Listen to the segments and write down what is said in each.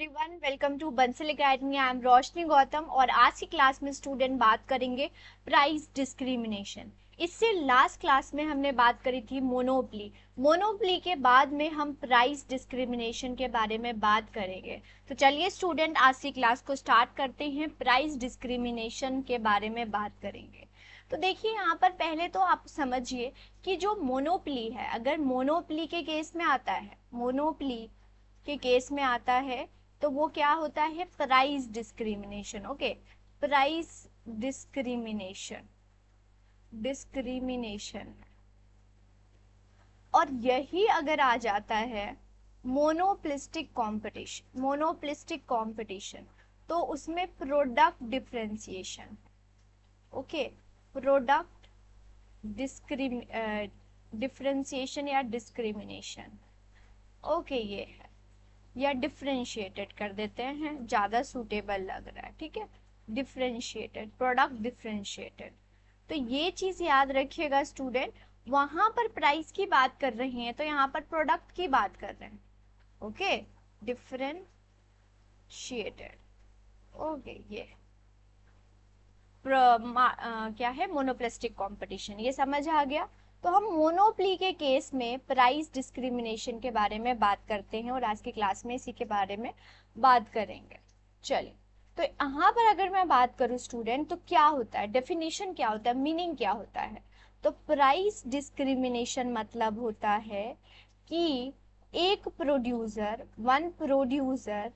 Everyone, welcome to Bansal Academy. I am Roshni Gautam और आज की क्लास में स्टूडेंट बात करेंगे प्राइस डिस्क्रिमिनेशन। इससे लास्ट क्लास में हमने बात करी थी मोनोपली। मोनोपली के बाद में हम प्राइस डिस्क्रिमिनेशन के बारे में बात करेंगे। तो चलिए स्टूडेंट, आज की क्लास को स्टार्ट करते हैं। प्राइस डिस्क्रिमिनेशन के बारे में बात करेंगे। तो देखिए यहाँ पर पहले तो आप समझिए कि जो मोनोपली है, अगर मोनोपली के केस में आता है, मोनोपली के केस में आता है तो वो क्या होता है, price discrimination. Okay, price discrimination, discrimination. और यही अगर आ जाता है मोनोप्लिस्टिक कंपटीशन, मोनोप्लिस्टिक कंपटीशन, तो उसमें product differentiation. Okay, product differentiation या डिस्क्रिमिनेशन। ओके, ये है, या डिफरेंशिएटेड कर देते हैं, ज़्यादा सूटेबल लग रहा है। ठीक है, डिफरेंशिएटेड, प्रोडक्ट डिफरेंशिएटेड। तो ये चीज़ याद रखिएगा स्टूडेंट, वहाँ पर प्राइस की बात कर रही हैं तो यहाँ पर प्रोडक्ट की बात कर रहे हैं। Okay, differentiated. ओके, ये क्या है, मोनोप्लिस्टिक कंपटीशन, ये समझ आ गया। तो हम मोनोप्ली के केस में प्राइस डिस्क्रिमिनेशन के बारे में बात करते हैं और आज की क्लास में इसी के बारे में बात करेंगे। चलिए, तो यहाँ पर अगर मैं बात करूँ स्टूडेंट, तो क्या होता है, डेफिनेशन क्या होता है, मीनिंग क्या होता है। तो प्राइस डिस्क्रिमिनेशन मतलब होता है कि एक producer, one producer,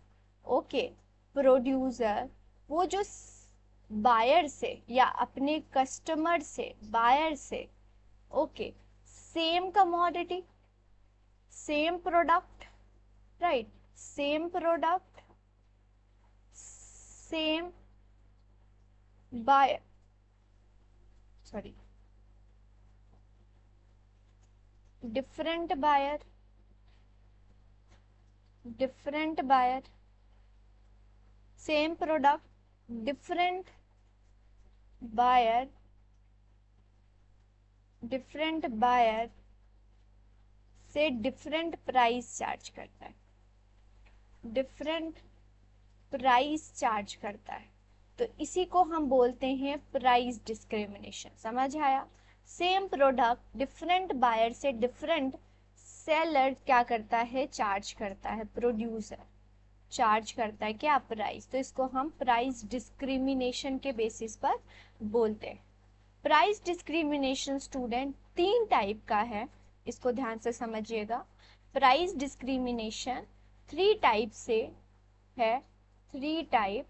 okay, producer वो जो बायर से या अपने कस्टमर से, बायर से, okay, same commodity, same product, right, same product, same buyer, sorry, different buyer, different buyer, same product, different buyer, different buyer से डिफरेंट प्राइस चार्ज करता है, डिफरेंट प्राइस चार्ज करता है। तो इसी को हम बोलते हैं प्राइस डिस्क्रिमिनेशन। समझ आया, सेम प्रोडक्ट डिफरेंट बायर से डिफरेंट सेलर क्या करता है, चार्ज करता है, प्रोड्यूसर चार्ज करता है क्या, प्राइस। तो इसको हम प्राइस डिस्क्रिमिनेशन के बेसिस पर बोलते हैं। प्राइस डिस्क्रिमिनेशन स्टूडेंट तीन टाइप का है, इसको ध्यान से समझिएगा। प्राइस डिस्क्रिमिनेशन थ्री टाइप से है, थ्री टाइप,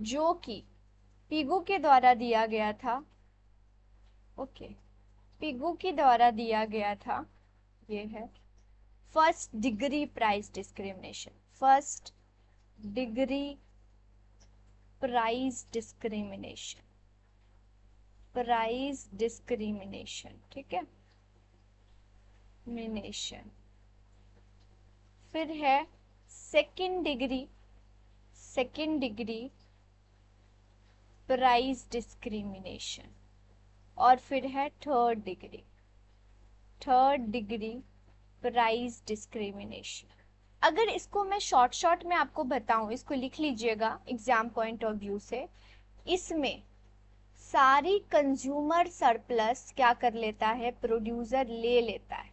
जो कि पिगू के द्वारा दिया गया था। ओके, पिगू के द्वारा दिया गया था। ये है first degree price discrimination, first degree price discrimination, price discrimination, ठीक है, मिनेशन। फिर है second degree, second degree price discrimination. और फिर है third degree, third degree price discrimination. अगर इसको मैं शॉर्ट में आपको बताऊं, इसको लिख लीजिएगा एग्जाम पॉइंट ऑफ व्यू से। इसमें सारी कंज्यूमर सरप्लस क्या कर लेता है, प्रोड्यूसर ले लेता है,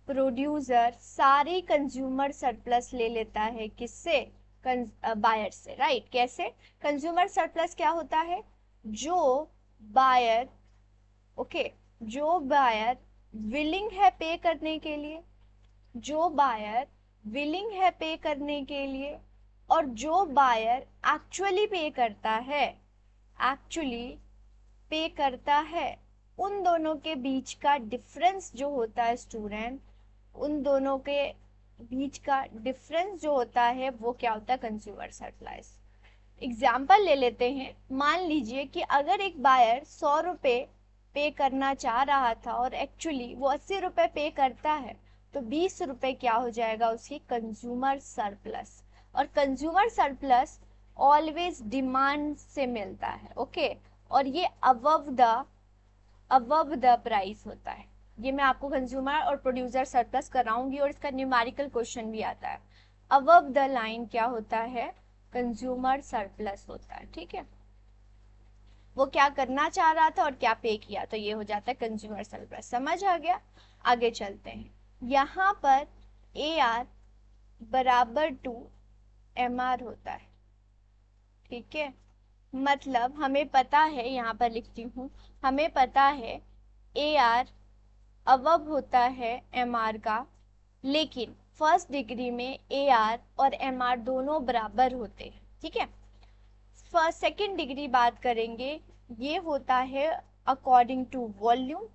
प्रोड्यूसर सारी कंज्यूमर सरप्लस ले लेता है, किससे, बायर से, राइट। कैसे, कंज्यूमर सरप्लस क्या होता है, जो बायर, ओके, जो बायर विलिंग है पे करने के लिए, जो बायर विलिंग है पे करने के लिए, और जो बायर एक्चुअली पे करता है, एक्चुअली पे करता है, उन दोनों के बीच का डिफरेंस जो होता है स्टूडेंट, उन दोनों के बीच का डिफरेंस जो होता है वो क्या होता है, कंज्यूमर सरप्लस। एग्जाम्पल ले लेते हैं, मान लीजिए कि अगर एक बायर 100 रुपये पे करना चाह रहा था और एक्चुअली वो 80 रुपये पे करता है, तो 20 रुपये क्या हो जाएगा उसकी कंज्यूमर सरप्लस। और कंज्यूमर सरप्लस ऑलवेज डिमांड से मिलता है, ओके, और ये अबव द प्राइस होता है। ये मैं आपको कंज्यूमर और प्रोड्यूसर सरप्लस कराऊंगी और इसका न्यूमेरिकल क्वेश्चन भी आता है। अबव द लाइन क्या होता है, कंज्यूमर सरप्लस होता है। ठीक है, वो क्या करना चाह रहा था और क्या पे किया, तो ये हो जाता है कंज्यूमर सरप्लस। समझ आ गया? आगे चलते हैं। यहाँ पर ए आर बराबर टू एम आर होता है। ठीक है, मतलब हमें पता है, यहाँ पर लिखती हूँ, हमें पता है ए आर अबव होता है एम आर का, लेकिन फर्स्ट डिग्री में ए आर और एम आर दोनों बराबर होते हैं। ठीक है, फर्स्ट सेकेंड डिग्री बात करेंगे, ये होता है according to volume.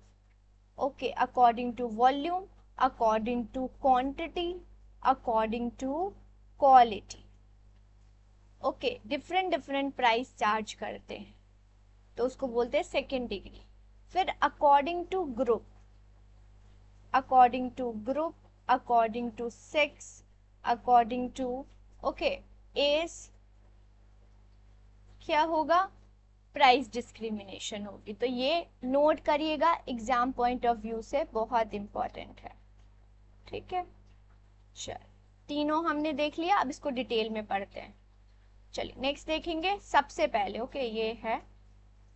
Okay, according to volume, according to quantity, according to quality. Okay, different different price charge करते हैं, तो उसको बोलते हैं सेकेंड डिग्री। फिर according to group, according to group, according to sex, according to okay age, क्या होगा, price discrimination होगी। तो ये नोट करिएगा, एग्जाम पॉइंट ऑफ व्यू से बहुत इंपॉर्टेंट है। ठीक है, चल तीनों हमने देख लिया, अब इसको डिटेल में पढ़ते हैं। चलिए नेक्स्ट देखेंगे। सबसे पहले ओके ये है,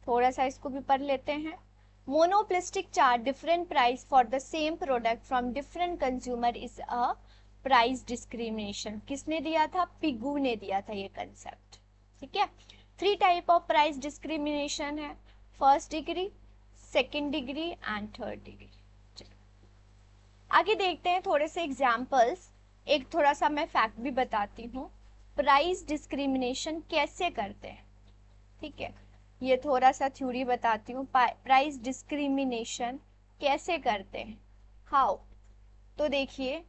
थोड़ा सा इसको भी पढ़ लेते हैं। Monopolistic charge different price for the same product from different consumer is a price discrimination. किसने दिया था, पिगू ने दिया था ये कंसेप्ट। ठीक है, 3 टाइप ऑफ प्राइस डिस्क्रिमिनेशन है, first degree, second degree and third degree. आगे देखते हैं थोड़े से एग्जाम्पल्स। एक थोड़ा सा मैं फैक्ट भी बताती हूँ, प्राइस डिस्क्रिमिनेशन कैसे करते हैं। ठीक है, ये थोड़ा सा थ्योरी बताती हूँ, प्राइस डिस्क्रिमिनेशन कैसे करते हैं, हाउ। तो देखिए,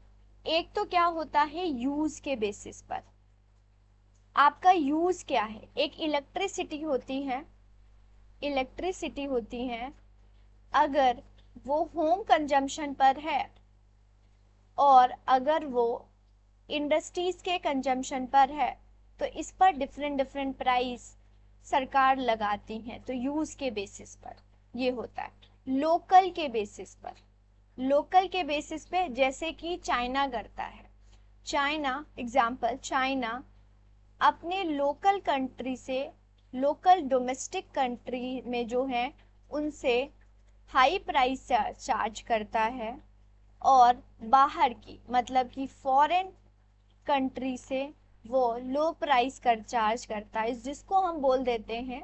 एक तो क्या होता है, यूज के बेसिस पर। आपका यूज क्या है, एक इलेक्ट्रिसिटी होती है, इलेक्ट्रिसिटी होती है, अगर वो होम कंजम्पशन पर है और अगर वो इंडस्ट्रीज के कंजम्पशन पर है, तो इस पर डिफरेंट डिफरेंट प्राइस सरकार लगाती है। तो यूज के बेसिस पर ये होता है। लोकल के बेसिस पर, लोकल के बेसिस पे जैसे कि चाइना करता है, चाइना एग्जाम्पल, चाइना अपने लोकल कंट्री से, लोकल डोमेस्टिक कंट्री में जो है उनसे हाई प्राइस चार्ज करता है, और बाहर की मतलब कि फॉरेन कंट्री से वो लो प्राइस कर चार्ज करता है, जिसको हम बोल देते हैं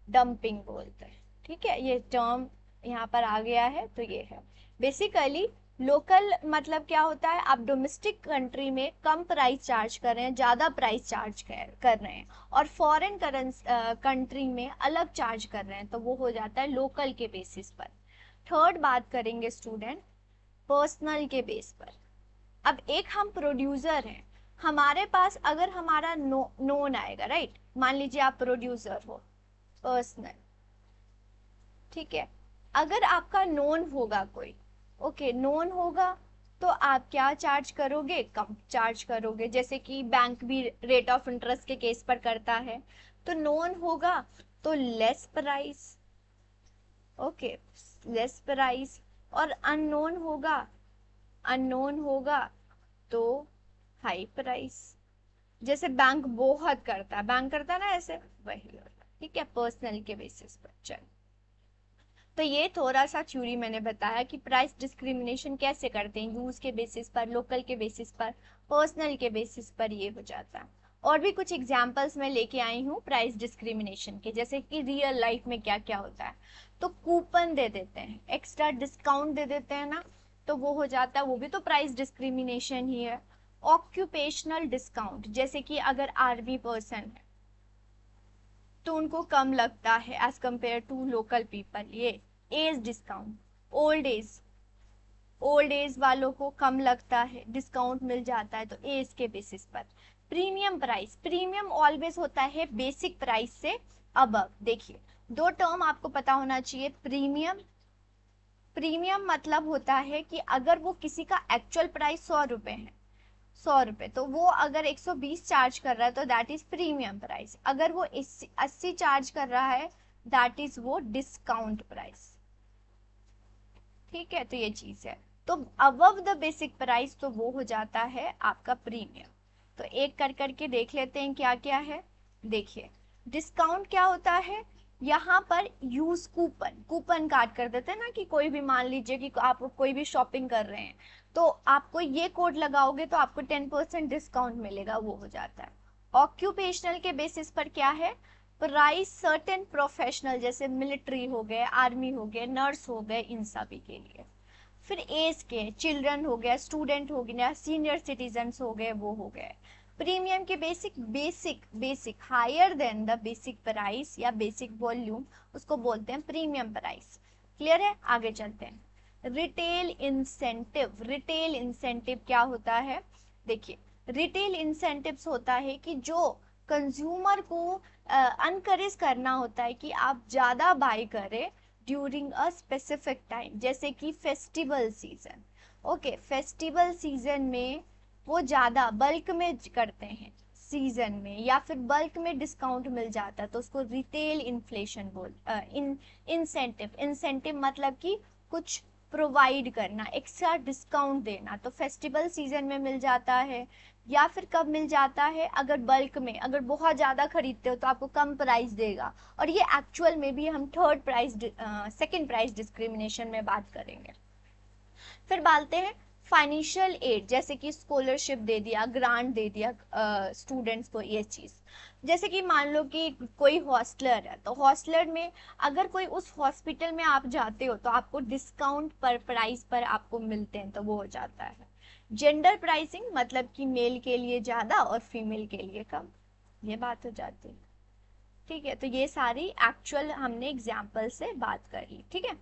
डंपिंग बोलते हैं। ठीक है, ये टर्म यहाँ पर आ गया है। तो ये है बेसिकली लोकल, मतलब क्या होता है, आप डोमेस्टिक कंट्री में कम प्राइस चार्ज कर रहे हैं, ज़्यादा प्राइस चार्ज कर रहे हैं, और फॉरेन कंट्री में अलग चार्ज कर रहे हैं, तो वो हो जाता है लोकल के बेसिस पर। थर्ड बात करेंगे स्टूडेंट, पर्सनल के बेस पर। अब एक हम प्रोड्यूसर हैं, हमारे पास अगर हमारा नोन आएगा, राइट, मान लीजिए आप प्रोड्यूसर हो, पर्सनल। ठीक है, अगर आपका नोन होगा कोई, ओके नोन होगा, तो आप क्या चार्ज करोगे, कम चार्ज करोगे, जैसे कि बैंक भी रेट ऑफ इंटरेस्ट के केस पर करता है। तो नोन होगा तो less price, okay less price, और अननोन होगा, अननोन होगा तो हाई प्राइस। जैसे बैंक बहुत करता है, बैंक करता है ना ऐसे, वही होगा। ठीक है, पर्सनल के बेसिस पर। चल, तो ये थोड़ा सा थ्योरी मैंने बताया कि प्राइस डिस्क्रिमिनेशन कैसे करते हैं, यूज के बेसिस पर, लोकल के बेसिस पर, पर्सनल के बेसिस पर, ये हो जाता है। और भी कुछ एग्जांपल्स मैं लेके आई हूँ प्राइस डिस्क्रिमिनेशन के, जैसे कि रियल लाइफ में क्या क्या होता है। तो कूपन दे देते हैं, एक्स्ट्रा डिस्काउंट दे देते हैं ना, तो वो हो जाता है, वो भी तो प्राइस डिस्क्रिमिनेशन ही है। ऑक्यूपेशनल डिस्काउंट, जैसे कि अगर आर्मी पर्सन है तो उनको कम लगता है as compare to local people. ये as discount, old age, old age वालों को कम लगता है, डिस्काउंट मिल जाता है, तो एज के बेसिस पर। प्रीमियम प्राइस, प्रीमियम ऑलवेज होता है बेसिक प्राइस से अबव। देखिए, दो टर्म आपको पता होना चाहिए, प्रीमियम, प्रीमियम मतलब होता है कि अगर वो किसी का एक्चुअल प्राइस 100 रुपए है, 100 रुपए, तो वो अगर 120 चार्ज कर रहा है तो दैट इज प्रीमियम प्राइस। अगर वो 80 चार्ज कर रहा है, दैट इज वो डिस्काउंट प्राइस। ठीक है, तो ये चीज है। तो अबव द बेसिक प्राइस तो वो हो जाता है आपका प्रीमियम। तो एक कर करके देख लेते हैं क्या क्या है। देखिए डिस्काउंट क्या होता है, यहाँ पर यूज कूपन, कूपन कार्ड कर देते हैं ना, कि कोई भी मान लीजिए कि आप कोई भी शॉपिंग कर रहे हैं तो आपको ये कोड लगाओगे तो आपको 10% डिस्काउंट मिलेगा, वो हो जाता है। ऑक्यूपेशनल के बेसिस पर क्या है, प्राइस सर्टेन प्रोफेशनल जैसे मिलिट्री हो गए, आर्मी हो गए, नर्स हो गए, इन सभी के लिए। फिर एज के, चिल्ड्रन हो गया, स्टूडेंट हो गया, सीनियर सिटीजन हो गए, वो हो गए। प्रीमियम के basic, basic higher than the basic price या बेसिक वॉल्यूम, उसको बोलते हैं प्रीमियम प्राइस। क्लियर है, आगे चलते हैं। रिटेल इंसेंटिव, रिटेल इंसेंटिव क्या होता है, देखिए रिटेल इंसेंटिव्स होता है कि जो कंज्यूमर को अनकरेज करना होता है कि आप ज़्यादा बाय करें ड्यूरिंग अ स्पेसिफिक टाइम, जैसे कि festival season. Okay, festival season में वो ज़्यादा बल्क में करते हैं सीजन में, या फिर बल्क में डिस्काउंट मिल जाता है तो उसको रिटेल इन्फ्लेशन इंसेंटिव, इंसेंटिव मतलब कि कुछ प्रोवाइड करना, एक्स्ट्रा डिस्काउंट देना। तो फेस्टिवल सीजन में मिल जाता है, या फिर कब मिल जाता है, अगर बल्क में, अगर बहुत ज़्यादा खरीदते हो तो आपको कम प्राइस देगा। और ये एक्चुअल में भी हम सेकंड प्राइस डिस्क्रिमिनेशन में बात करेंगे। फिर बालते हैं फाइनेंशियल एड, जैसे कि स्कॉलरशिप दे दिया, ग्रांट दे दिया स्टूडेंट्स को, ये चीज़। जैसे कि मान लो कि कोई हॉस्टलर है, तो हॉस्टलर में अगर कोई उस हॉस्पिटल में आप जाते हो तो आपको डिस्काउंट पर प्राइस पर आपको मिलते हैं, तो वो हो जाता है जेंडर प्राइसिंग, मतलब कि मेल के लिए ज़्यादा और फीमेल के लिए कम, ये बात हो जाती है। ठीक है, तो ये सारी एक्चुअल हमने एग्जाम्पल से बात कर ली। ठीक है,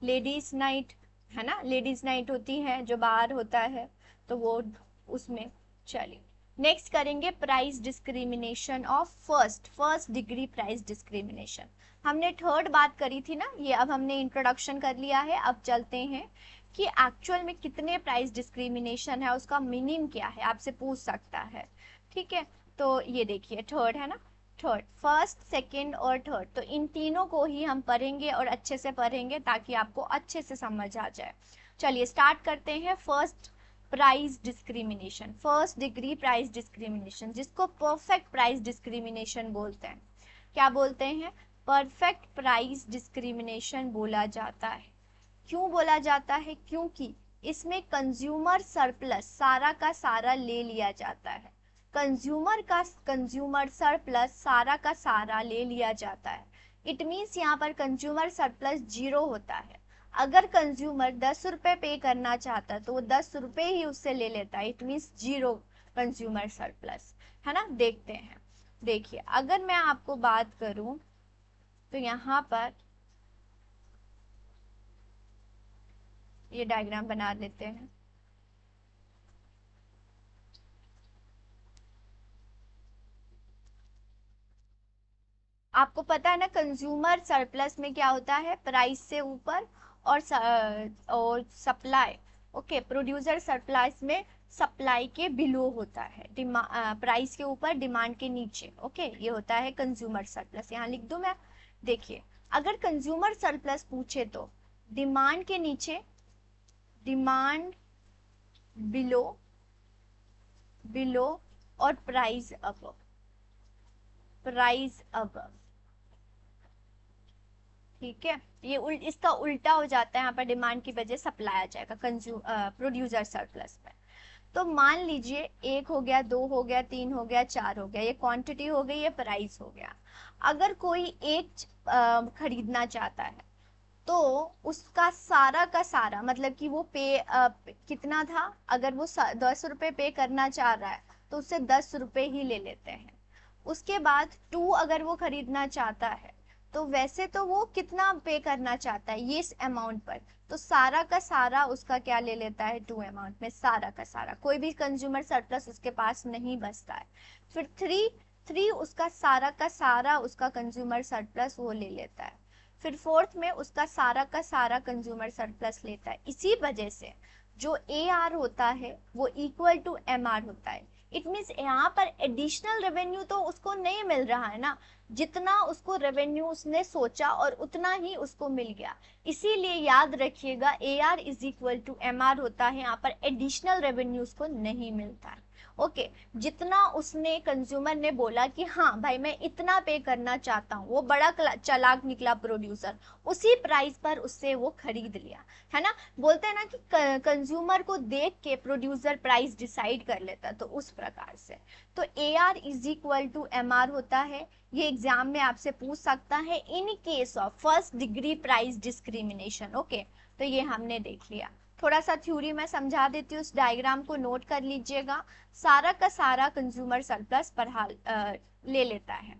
लेडीज नाइट है ना, लेडीज नाइट होती है जो बाहर होता है, तो वो उसमें। चलिए नेक्स्ट करेंगे price discrimination of first degree price discrimination. हमने थर्ड बात करी थी ना, ये अब हमने इंट्रोडक्शन कर लिया है। अब चलते हैं कि एक्चुअल में कितने प्राइस डिस्क्रिमिनेशन है, उसका मीनिंग क्या है, आपसे पूछ सकता है। ठीक है, तो ये देखिए थर्ड है ना, थर्ड, फर्स्ट, सेकंड और थर्ड, तो इन तीनों को ही हम पढ़ेंगे और अच्छे से पढ़ेंगे ताकि आपको अच्छे से समझ आ जाए। चलिए स्टार्ट करते हैं। First price discrimination, first degree price discrimination, जिसको परफेक्ट प्राइस डिस्क्रिमिनेशन बोलते हैं। क्या बोलते हैं, परफेक्ट प्राइस डिस्क्रिमिनेशन बोला जाता है। क्यों बोला जाता है, क्योंकि इसमें कंज्यूमर सरप्लस सारा का सारा ले लिया जाता है। कंज्यूमर सरप्लस सारा का सारा ले लिया जाता है। इट मीन्स यहाँ पर कंज्यूमर सरप्लस 0 होता है। अगर कंज्यूमर 10 रुपये पे करना चाहता है तो वो 10 रुपये ही उससे ले लेता है, इट मीन्स 0 कंज्यूमर सरप्लस, है ना। देखते हैं, देखिए अगर मैं आपको बात करूं तो यहाँ पर ये डायग्राम बना लेते हैं। आपको पता है ना, कंज्यूमर सरप्लस में क्या होता है, प्राइस से ऊपर और सप्लाई। ओके, प्रोड्यूसर सरप्लस में सप्लाई के बिलो होता है, प्राइस के ऊपर डिमांड के नीचे। ओके, ये होता है कंज्यूमर सरप्लस। यहाँ लिख दूं मैं, देखिए अगर कंज्यूमर सरप्लस पूछे तो डिमांड के नीचे, डिमांड बिलो, बिलो और प्राइस अबव, प्राइस अबव। ठीक है, ये इसका उल्टा हो जाता है, यहाँ पर डिमांड की वजह सप्लाई आ जाएगा प्रोड्यूसर सरप्लस में। तो मान लीजिए 1 हो गया, 2 हो गया, 3 हो गया, 4 हो गया, ये क्वांटिटी हो गई, ये प्राइस हो गया। अगर कोई एक खरीदना चाहता है तो उसका सारा का सारा, मतलब कि वो कितना था, अगर वो 10 रुपये पे करना चाह रहा है तो उससे 10 रुपये ही ले लेते हैं। उसके बाद 2 अगर वो खरीदना चाहता है तो वैसे तो वो कितना पे करना चाहता है, ये इस अमाउंट पर, तो सारा का सारा उसका क्या ले लेता है, 2 अमाउंट में सारा का सारा, कोई भी कंज्यूमर सरप्लस उसके पास नहीं बचता है। फिर 3 उसका सारा का सारा उसका कंज्यूमर सरप्लस वो ले लेता है। फिर फोर्थ में उसका सारा का सारा कंज्यूमर सरप्लस लेता है। इसी वजह से जो ए आर होता है वो इक्वल टू एम आर होता है। इट मीन्स यहाँ पर एडिशनल रेवेन्यू तो उसको नहीं मिल रहा है ना, जितना उसको रेवेन्यू उसने सोचा और उतना ही उसको मिल गया। इसीलिए याद रखिएगा A R is equal to M R होता है, यहाँ पर एडिशनल रेवेन्यू उसको नहीं मिलता है। ओके जितना उसने कंज्यूमर ने बोला कि हाँ भाई मैं इतना पे करना चाहता हूँ, वो बड़ा चालाक निकला प्रोड्यूसर, उसी प्राइस पर उससे वो खरीद लिया, है ना। बोलते हैं ना कि कंज्यूमर को देख के प्रोड्यूसर प्राइस डिसाइड कर लेता, तो उस प्रकार से तो AR is equal to MR होता है। ये एग्जाम में आपसे पूछ सकता है in case of first degree price discrimination. Okay तो ये हमने देख लिया। थोड़ा सा थ्योरी मैं समझा देती हूँ, उस डायग्राम को नोट कर लीजिएगा। सारा का सारा कंज्यूमर सरप्लस पढ़ा ले लेता है।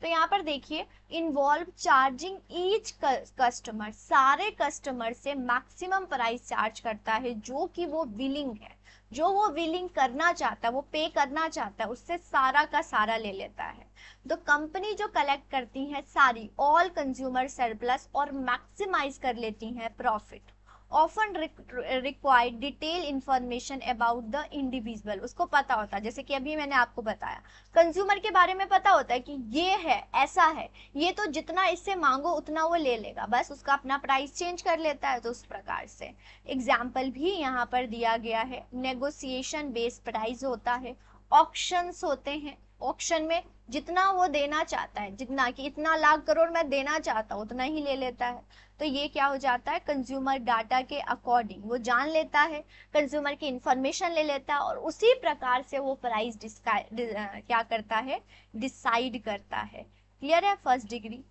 तो यहाँ पर देखिए इन्वॉल्व चार्जिंग ईच कस्टमर, सारे कस्टमर से मैक्सिमम प्राइस चार्ज करता है जो कि वो विलिंग है, जो वो विलिंग करना चाहता है, वो पे करना चाहता है, उससे सारा का सारा ले लेता है। तो कंपनी जो कलेक्ट करती है सारी ऑल कंज्यूमर सरप्लस और मैक्सिमाइज कर लेती हैं profit. Often required detail information about the individual, उसको पता होता है, जैसे कि अभी मैंने आपको बताया कंज्यूमर के बारे में पता होता है कि ये है, ऐसा है, ये तो जितना इससे मांगो उतना वो ले लेगा, बस उसका अपना प्राइस चेंज कर लेता है। तो उस प्रकार से एग्जाम्पल भी यहाँ पर दिया गया है। नेगोशिएशन बेस्ड प्राइस होता है, ऑक्शंस होते हैं, ऑक्शन में जितना वो देना चाहता है, जितना कि इतना लाख करोड़ मैं देना चाहता हूँ उतना ही ले लेता है। तो ये क्या हो जाता है, कंज्यूमर डाटा के अकॉर्डिंग वो जान लेता है, कंज्यूमर की इंफॉर्मेशन ले लेता है और उसी प्रकार से वो प्राइस क्या करता है, डिसाइड करता है। क्लियर है first degree.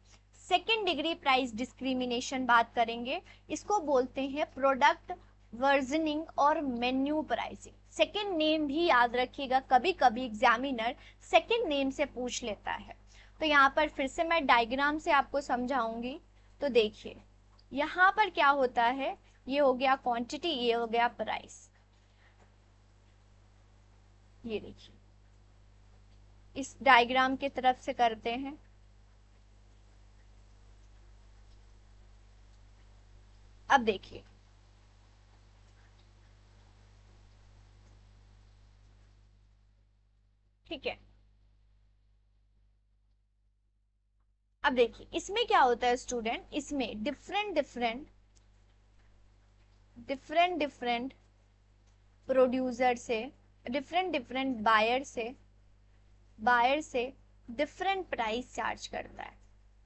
Second degree price discrimination बात करेंगे, इसको बोलते हैं प्रोडक्ट वर्जनिंग और मेन्यू प्राइसिंग। सेकेंड नेम भी याद रखिएगा, कभी कभी एग्जामिनर सेकेंड नेम से पूछ लेता है। तो यहाँ पर फिर से मैं डायग्राम से आपको समझाऊंगी। तो देखिए यहाँ पर क्या होता है, ये हो गया क्वांटिटी, ये हो गया प्राइस। ये देखिए इस डायग्राम की तरफ से करते हैं। अब देखिए ठीक है, अब देखिए इसमें क्या होता है स्टूडेंट, इसमें डिफरेंट प्रोड्यूसर से, डिफरेंट बायर से डिफरेंट प्राइस चार्ज करता है।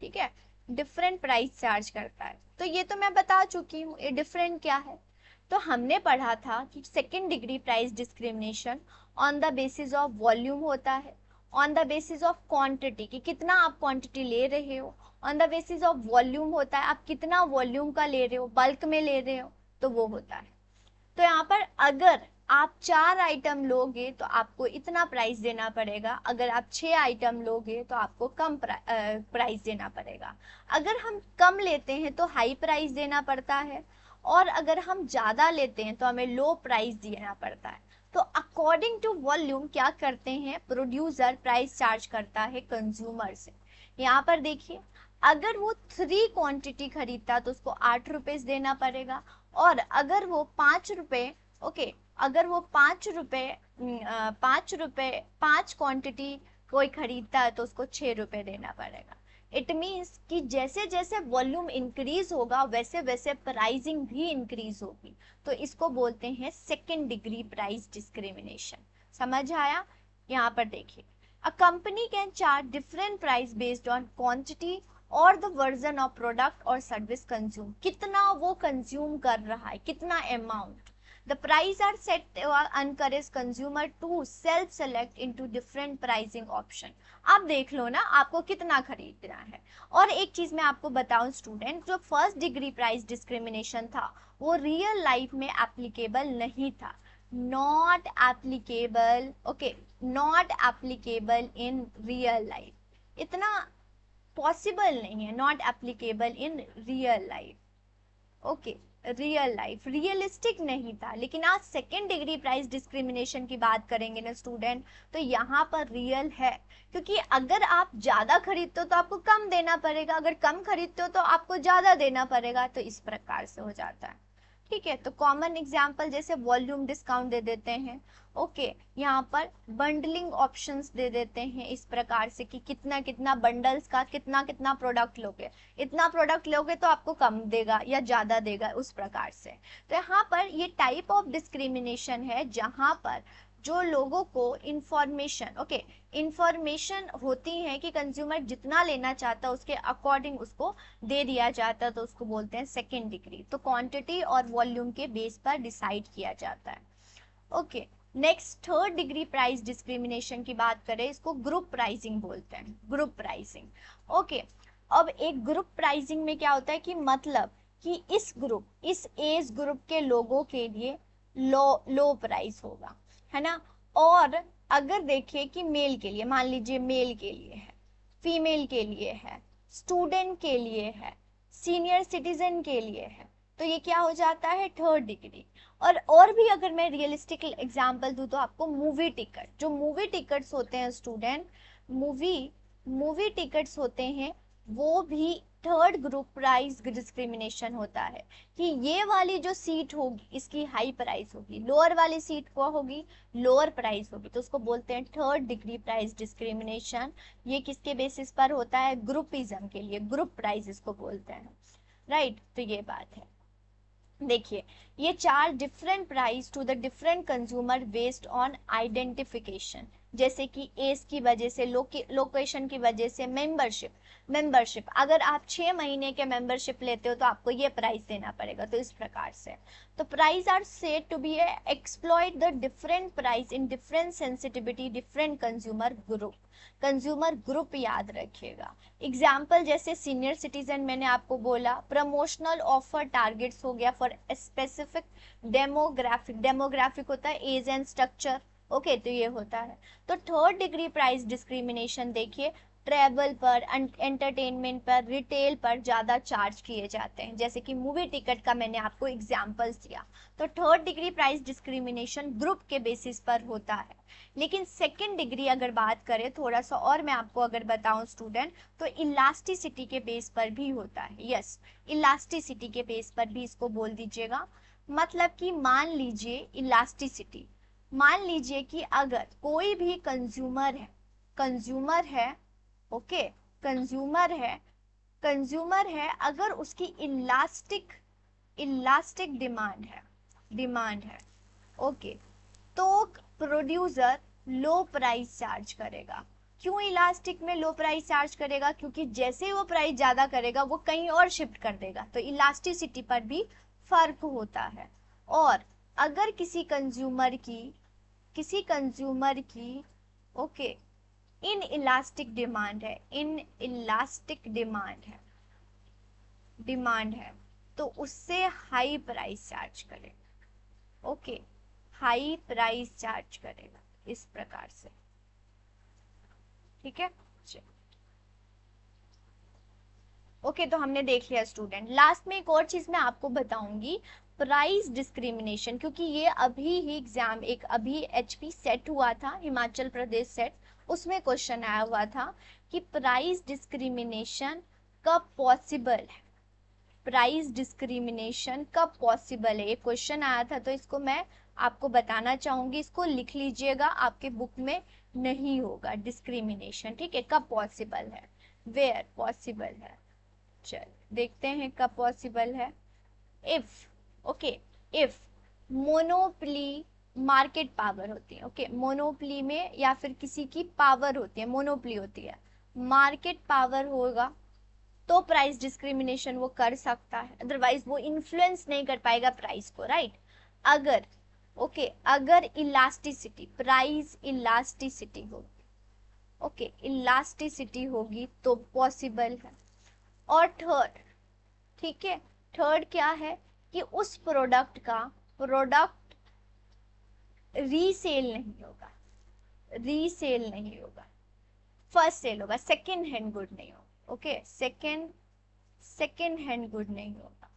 ठीक है, डिफरेंट प्राइस चार्ज करता है। तो ये तो मैं बता चुकी हूँ ये डिफरेंट क्या है। तो हमने पढ़ा था कि second degree price discrimination on the basis of volume होता है, on the basis of quantity कि कितना आप क्वांटिटी ले रहे हो, on the basis of volume होता है आप कितना वॉल्यूम का ले रहे हो, बल्क में ले रहे हो, तो वो होता है। तो यहाँ पर अगर आप 4 आइटम लोगे तो आपको इतना प्राइस देना पड़ेगा, अगर आप 6 आइटम लोगे तो आपको कम प्राइस देना पड़ेगा। अगर हम कम लेते हैं तो हाई प्राइस देना पड़ता है, और अगर हम ज़्यादा लेते हैं तो हमें लो प्राइस देना पड़ता है। तो अकॉर्डिंग टू वॉल्यूम क्या करते हैं, प्रोड्यूसर प्राइस चार्ज करता है कंज्यूमर से। यहाँ पर देखिए अगर वो 3 क्वांटिटी खरीदता तो उसको 8 रुपीज देना पड़ेगा, और अगर वो 5 रुपए, ओके अगर वो 5 क्वांटिटी कोई खरीदता है तो उसको 6 रुपए देना पड़ेगा। इट मीन्स कि जैसे जैसे वॉल्यूम इंक्रीज होगा वैसे वैसे प्राइसिंग भी इंक्रीज होगी। तो इसको बोलते हैं सेकेंड डिग्री प्राइस डिस्क्रिमिनेशन। समझ आया। यहाँ पर देखिए a company can charge different price based on quantity और द वर्जन ऑफ प्रोडक्ट और सर्विस कंज्यूम, कितना वो कंज्यूम कर रहा है, कितना amount. The price are set encourage consumer to self select into different pricing option. आप देख लो ना आपको कितना खरीदना है। और एक चीज मैं आपको बताऊं स्टूडेंट, जो फर्स्ट डिग्री प्राइस डिस्क्रिमिनेशन था वो रियल लाइफ में एप्लीकेबल नहीं था, not applicable, okay not applicable in real life, इतना पॉसिबल नहीं है, not applicable in real life. Okay real life realistic नहीं था। लेकिन आज सेकेंड डिग्री प्राइस डिस्क्रिमिनेशन की बात करेंगे ना स्टूडेंट, तो यहाँ पर रियल है, क्योंकि अगर आप ज्यादा खरीदते हो तो आपको कम देना पड़ेगा, अगर कम खरीदते हो तो आपको ज्यादा देना पड़ेगा। तो इस प्रकार से हो जाता है। ठीक है, तो कॉमन एग्जांपल जैसे वॉल्यूम डिस्काउंट दे देते हैं, ओके यहाँ पर बंडलिंग ऑप्शंस दे देते हैं इस प्रकार से कि कितना कितना बंडल्स का कितना कितना प्रोडक्ट लोगे, इतना प्रोडक्ट लोगे तो आपको कम देगा या ज्यादा देगा, उस प्रकार से। तो यहाँ पर ये टाइप ऑफ डिस्क्रिमिनेशन है जहाँ पर जो लोगों को इंफॉर्मेशन इंफॉर्मेशन होती है कि कंज्यूमर जितना लेना चाहता है उसके अकॉर्डिंग उसको दे दिया जाता है, तो उसको बोलते हैं सेकेंड डिग्री। तो क्वांटिटी और वॉल्यूम के बेस पर डिसाइड किया जाता है। Okay, next third degree price discrimination की बात करें, इसको ग्रुप प्राइसिंग बोलते हैं, ग्रुप प्राइसिंग। ओके, अब एक ग्रुप प्राइसिंग में क्या होता है कि मतलब कि इस एज ग्रुप के लोगों के लिए लो प्राइस होगा, है ना। और अगर देखिए कि मेल के लिए, मान लीजिए मेल के लिए है, फीमेल के लिए है, स्टूडेंट के लिए है, सीनियर सिटीजन के लिए है, तो ये क्या हो जाता है, थर्ड डिग्री। और भी अगर मैं रियलिस्टिक एग्जांपल दूं तो आपको मूवी टिकट, जो मूवी टिकट्स होते हैं स्टूडेंट, मूवी टिकट्स होते हैं, वो भी थर्ड ग्रुप प्राइस डिस्क्रिमिनेशन होता है कि ये वाली जो सीट होगी इसकी हाई प्राइस होगी, लोअर वाली सीट को होगी लोअर प्राइस होगी, तो उसको बोलते हैं थर्ड डिग्री प्राइस डिस्क्रिमिनेशन। ये किसके बेसिस पर होता है, ग्रुपिज्म के लिए, ग्रुप प्राइस इसको बोलते हैं, राइट। तो ये बात है। देखिए, ये चार different price to the different consumer based on identification, जैसे कि एज की वजह से, लोकेशन की वजह से, मेंबरशिप अगर आप 6 महीने के मेंबरशिप लेते हो तो आपको ये प्राइस देना पड़ेगा, तो इस प्रकार से। तो price are said to be exploit the different price in different sensitivity different consumer group याद रखिएगा। एग्जाम्पल जैसे सीनियर सिटीजन मैंने आपको बोला, प्रमोशनल ऑफर टारगेट्स हो गया फॉर स्पेसिफिक डेमोग्राफिक होता है एज एंड स्ट्रक्चर, ओके, तो ये होता है। तो थर्ड डिग्री प्राइस डिस्क्रिमिनेशन देखिए, ट्रेवल पर, एंटरटेनमेंट पर, रिटेल पर ज़्यादा चार्ज किए जाते हैं, जैसे कि मूवी टिकट का मैंने आपको एग्जाम्पल्स दिया। तो third degree price discrimination group के बेसिस पर होता है। लेकिन सेकेंड डिग्री अगर बात करें, थोड़ा सा और मैं आपको अगर बताऊं स्टूडेंट, तो इलास्टिसिटी के बेस पर भी होता है। यस, इलास्टिसिटी के बेस पर भी इसको बोल दीजिएगा। मतलब कि मान लीजिए कि अगर कोई भी कंज्यूमर है, ओके, कंज्यूमर है, अगर उसकी इलास्टिक डिमांड है, ओके, तो प्रोड्यूसर लो प्राइस चार्ज करेगा। क्यों इलास्टिक में लो प्राइस चार्ज करेगा, क्योंकि जैसे ही वो प्राइस ज्यादा करेगा वो कहीं और शिफ्ट कर देगा, तो इलास्टिसिटी पर भी फर्क होता है। और अगर किसी कंज्यूमर की ओके इन इलास्टिक डिमांड है तो उससे हाई प्राइस चार्ज करेगा, ओके, हाई प्राइस चार्ज करेगा, इस प्रकार से, ठीक है। ओके, तो हमने देख लिया स्टूडेंट। लास्ट में एक और चीज मैं आपको बताऊंगी, प्राइस डिस्क्रिमिनेशन, क्योंकि ये अभी ही एग्जाम अभी एचपी सेट हुआ था, हिमाचल प्रदेश सेट, उसमें क्वेश्चन आया हुआ था कि प्राइस डिस्क्रिमिनेशन कब पॉसिबल है, प्राइस डिस्क्रिमिनेशन कब पॉसिबल है, ये क्वेश्चन आया था। तो इसको मैं आपको बताना चाहूंगी, इसको लिख लीजिएगा, आपके बुक में नहीं होगा डिस्क्रिमिनेशन, ठीक है, कब पॉसिबल है, वेयर पॉसिबल है। चल देखते हैं कब पॉसिबल है। इफ मोनोपली मार्केट पावर होती है, ओके, मोनोपली में या फिर किसी की पावर होती है, मोनोपली होती है, मार्केट पावर होगा तो प्राइस डिस्क्रिमिनेशन वो कर सकता है, अदरवाइज वो इन्फ्लुएंस नहीं कर पाएगा प्राइस को, राइट। अगर प्राइस इलास्टिसिटी होगी, ओके, इलास्टिसिटी होगी तो पॉसिबल है। और थर्ड, ठीक है, थर्ड क्या है कि उस प्रोडक्ट रीसेल नहीं होगा, फर्स्ट सेल होगा, सेकेंड हैंड गुड नहीं होगा, ओके, सेकेंड हैंड गुड नहीं होगा,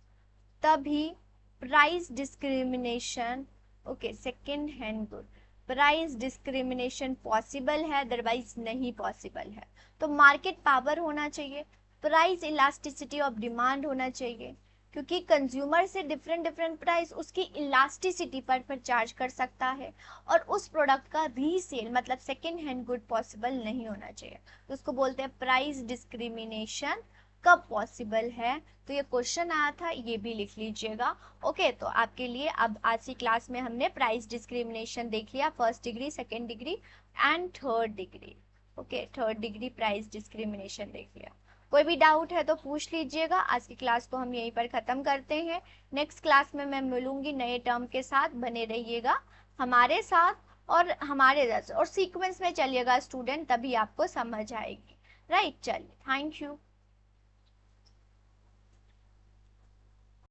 तभी price discrimination, okay, second hand good price discrimination possible है, अदरवाइज नहीं पॉसिबल है। तो मार्केट पावर होना चाहिए, प्राइस इलास्टिसिटी ऑफ डिमांड होना चाहिए, क्योंकि कंज्यूमर से डिफरेंट प्राइस उसकी इलास्टिसिटी पर चार्ज कर सकता है, और उस प्रोडक्ट का रीसेल मतलब सेकेंड हैंड गुड पॉसिबल नहीं होना चाहिए, तो उसको बोलते हैं प्राइस डिस्क्रिमिनेशन कब पॉसिबल है, तो ये क्वेश्चन आया था, ये भी लिख लीजिएगा। ओके, तो आपके लिए अब आज की क्लास में हमने प्राइस डिस्क्रिमिनेशन देख लिया, first degree, second degree and third degree. Okay, third degree price discrimination देख लिया। कोई भी डाउट है तो पूछ लीजिएगा। आज की क्लास को हम यहीं पर ख़त्म करते हैं। नेक्स्ट क्लास में मैं मिलूंगी नए टर्म के साथ, बने रहिएगा हमारे साथ और हमारे जैसे, और सीक्वेंस में चलिएगा स्टूडेंट, तभी आपको समझ आएगी। राइट, चलिए, थैंक यू।